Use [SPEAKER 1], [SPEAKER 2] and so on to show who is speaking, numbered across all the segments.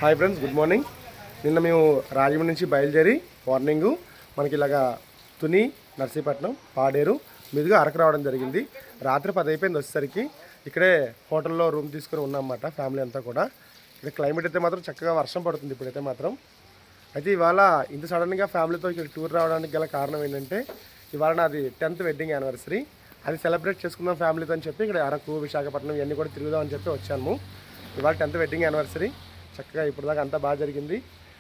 [SPEAKER 1] Hi friends, good morning. నిన్న మేము రాజమండ్రి నుంచి బయలుదేరి మార్నింగు మనకి ఇలాగా తుని, నర్సీపట్నం, పాడేరు మీదుగా అరకు రావడం జరిగింది. రాత్రి 10 అయిపోయింది వచ్చేసరికి. ఇక్కడే హోటల్లో రూమ్ తీసుకుని ఉన్నామన్నమాట ఫ్యామిలీ అంతా కూడా. ఇక్కడ క్లైమేట్ అయితే మాత్రం చక్కగా వర్షం పడుతుంది ఇప్పుడైతే మాత్రం. అయితే ఇవాళ ఇంత సడన్గా ఫ్యామిలీతో ఇక్కడ టూర్ రావడానికి గల కారణం ఏంటంటే ఇవాళ నాది 10th వెడ్డింగ్ యానివర్సరీ. అది సెలబ్రేట్ చేసుకుందాం ఫ్యామిలీతో అని చెప్పి ఇక్కడ అరకు, విశాఖపట్నం ఇవన్నీ కూడా తిరుగుదాం అని చెప్పి వచ్చాము. ఇవాళ 10th వెడ్డింగ్ యానివర్సరీ. చక్కగా ఇప్పటిదాకా అంతా బాగా జరిగింది.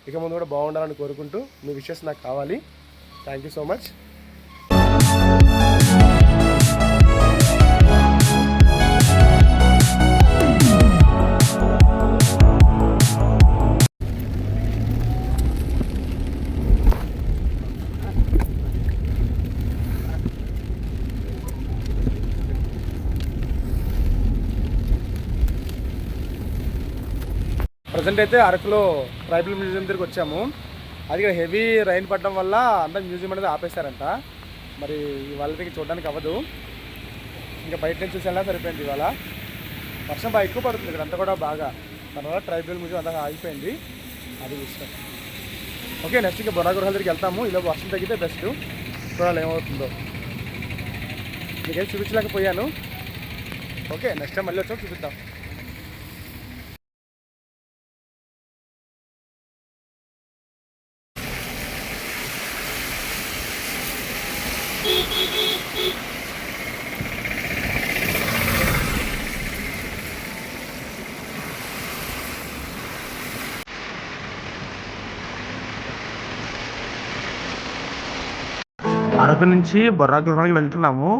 [SPEAKER 1] ఇక ముందు కూడా బాగుండాలని కోరుకుంటూ మీ విషెస్ నాకు కావాలి. Thank you so much. Present అయితే అరకులో ట్రైబల్ మ్యూజియం దగ్గరికి వచ్చాము. అది ఇక్కడ హెవీ రైన్ పడడం వల్ల అంతా మ్యూజియం అనేది ఆపేశారంట. మరి వాళ్ళకి చూడడానికి అవ్వదు. ఇంకా బయట నుంచి చూసి వెళ్ళినా సరిపోయింది. ఇవాళ వర్షం బాగా ఎక్కువ పడుతుంది ఇక్కడ అంతా కూడా బాగా. దానివల్ల ట్రైబల్ మ్యూజియం అంతా ఆగిపోయింది. అది విషయం. ఓకే, నెక్స్ట్ ఇంకా బొర్రా గృహాల దగ్గరికి వెళ్తాము. ఇలా వర్షం తగ్గితే బెస్ట్. చూడాలి ఏమవుతుందో. మీకేం చూపించలేకపోయాను. ఓకే, నెక్స్ట్ టైం మళ్ళీ వచ్చాము, చూపిద్దాం. అరకు నుంచి బొర్రా గృహానికి వెళ్తున్నాము.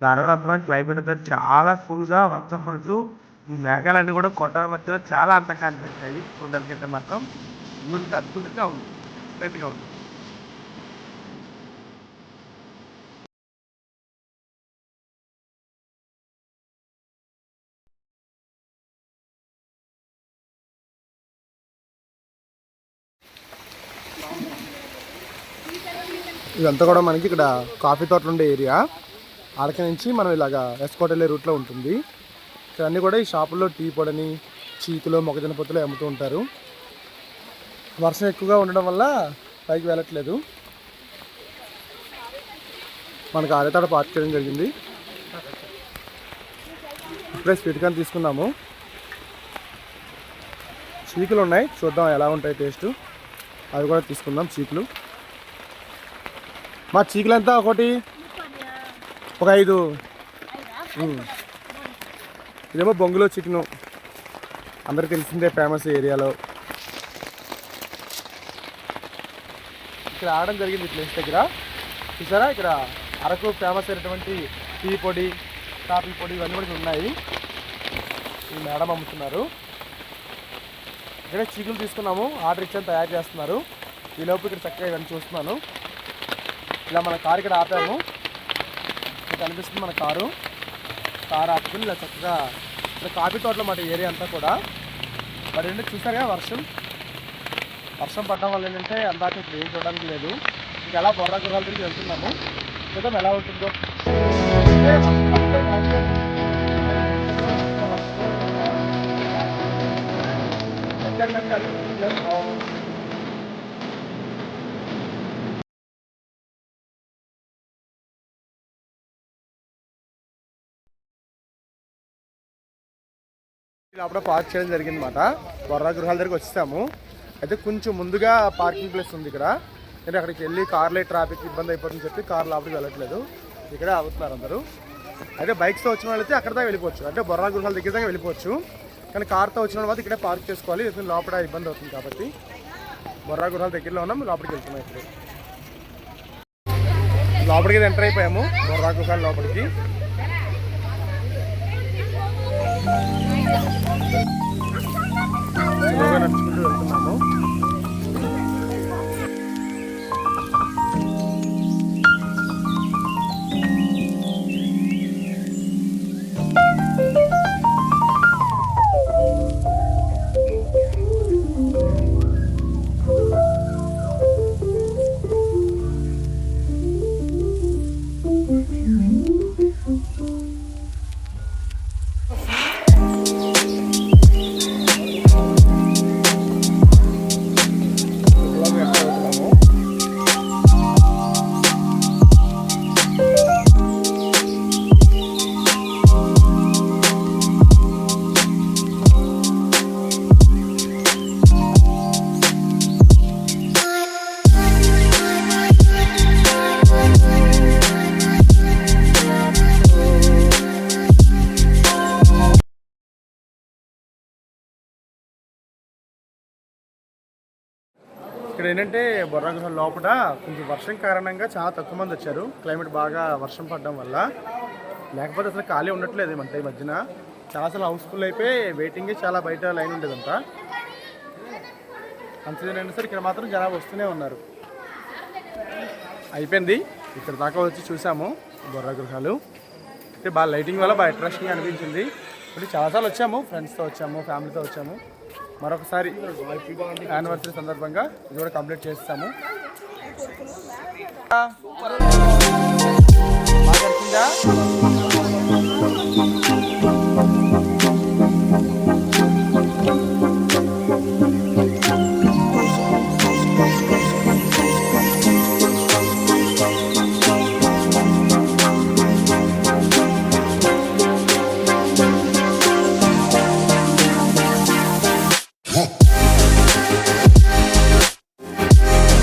[SPEAKER 1] దానివల్ల క్లైమేట్ అయితే చాలా కూల్గా వర్షం పడుతూ ఈ మేఘాలన్నీ కూడా కొండల మధ్యలో చాలా అందంగా అనిపిస్తాయి. చూడడానికి అయితే మాత్రం అద్భుతంగా ఉంది, గట్టిగా ఉంది. ఇదంతా కూడా మనకి ఇక్కడ కాఫీ తోటలు ఉండే ఏరియా. అరక నుంచి మనం ఇలాగా ఎస్కోట్ వెళ్ళే రూట్లో ఉంటుంది. ఇక్కడ అన్నీ కూడా ఈ షాపుల్లో టీ పొడిని, చీకులు, మొక్కజొన్న పొత్తులు అమ్ముతూ ఉంటారు. వర్షం ఎక్కువగా ఉండడం వల్ల పైకి వెళ్ళట్లేదు. మనకు ఆరేతాడ పార్క్ చేయడం జరిగింది. ఇప్పుడే స్వీట్ కార్న్ తీసుకున్నాము. చీకులు ఉన్నాయి, చూద్దాం ఎలా ఉంటాయి టేస్ట్. అవి కూడా తీసుకుందాం. చీకులు మా చీకులు ఎంత? ఒకటి ఒక 5. ఇదేమో బొంగులో చికెను, అందరికి తెలిసిందే, ఫేమస్ ఏరియాలో. ఇక్కడ ఆడడం జరిగింది ప్లేస్ దగ్గర. చూసారా, ఇక్కడ అరకు ఫేమస్ అయినటువంటి టీ పొడి, కాఫీ పొడి ఇవన్నీ కూడా ఉన్నాయి. ఈ మేడం అమ్ముతున్నారు. ఇక్కడే చీకులు తీసుకున్నాము. ఆర్డర్ ఇచ్చాను, తయారు చేస్తున్నారు. ఈ లోపు ఇక్కడ చక్కగా ఇవన్నీ చూస్తున్నాను. ఇలా మన కారు ఇక్కడ ఆపాము. ఇక్కడ కనిపిస్తుంది మన కారు ఆపుకుని ఇలా చక్కగా ఇక్కడ కాఫీ తోటలో మాట ఏరియా అంతా కూడా. మరి ఏంటంటే చూసారుగా వర్షం పడడం వల్ల ఏంటంటే అందాక ఇప్పుడు ఏం చూడడానికి లేదు. ఇంకా ఎలా బొర్రా గృహాల దగ్గరికి వెళ్తున్నాము. చూద్దాం ఎలా ఉంటుందో. అప్పుడే పార్క్ చేయడం జరిగింది అన్నమాట. బొర్రా గృహాల దగ్గరికి వచ్చేసాము. అయితే కొంచెం ముందుగా పార్కింగ్ ప్లేస్ ఉంది ఇక్కడ. అంటే అక్కడికి వెళ్ళి కార్లో ట్రాఫిక్ ఇబ్బంది అయిపోతుందని చెప్పి కార్ లోపలికి వెళ్ళట్లేదు. ఇక్కడే ఆగుతున్నారు అందరూ. అయితే బైక్స్తో వచ్చిన వాళ్ళైతే అక్కడ దాకా వెళ్ళిపోవచ్చు, అంటే బొర్రా గృహాల దగ్గర దాకా వెళ్ళిపోవచ్చు. కానీ కార్తో వచ్చిన వాళ్ళు ఇక్కడే పార్క్ చేసుకోవాలి, ఎందుకంటే లోపల ఇబ్బంది అవుతుంది కాబట్టి. బొర్రా గృహాల దగ్గరలో ఉన్నాం, లోపలికి వెళ్తున్నాం. ఇప్పుడు లోపలికి ఎంటర్ అయిపోయాము బొర్రా గృహాల లోపలికి. నడుచుకుంటూ వెళ్తున్నాము. ఇక్కడ ఏంటంటే బొర్రా గుహ లోపల కొంచెం వర్షం కారణంగా చాలా తక్కువ మంది వచ్చారు. క్లైమేట్ బాగా వర్షం పడడం వల్ల, లేకపోతే అసలు ఖాళీ ఉండట్లేదు ఈ మధ్యన. చాలా అసలు హౌస్ఫుల్ అయిపోయి వెయిటింగే చాలా బయట లైన్ ఉండేదంట. అంతేనండి సార్, ఇక్కడ మాత్రం జనాలు వస్తూనే ఉన్నారు. అయిపోయింది, ఇక్కడ దాకా వచ్చి చూసాము బొర్రా గృహాలు. అంటే బాగా లైటింగ్ వల్ల బాగా అట్రాక్షన్గా అనిపించింది. అంటే చాలాసార్లు వచ్చాము, ఫ్రెండ్స్తో వచ్చాము, ఫ్యామిలీతో వచ్చాము. మరొకసారి యానివర్సరీ సందర్భంగా ఇది కూడా కంప్లీట్ చేస్తాము.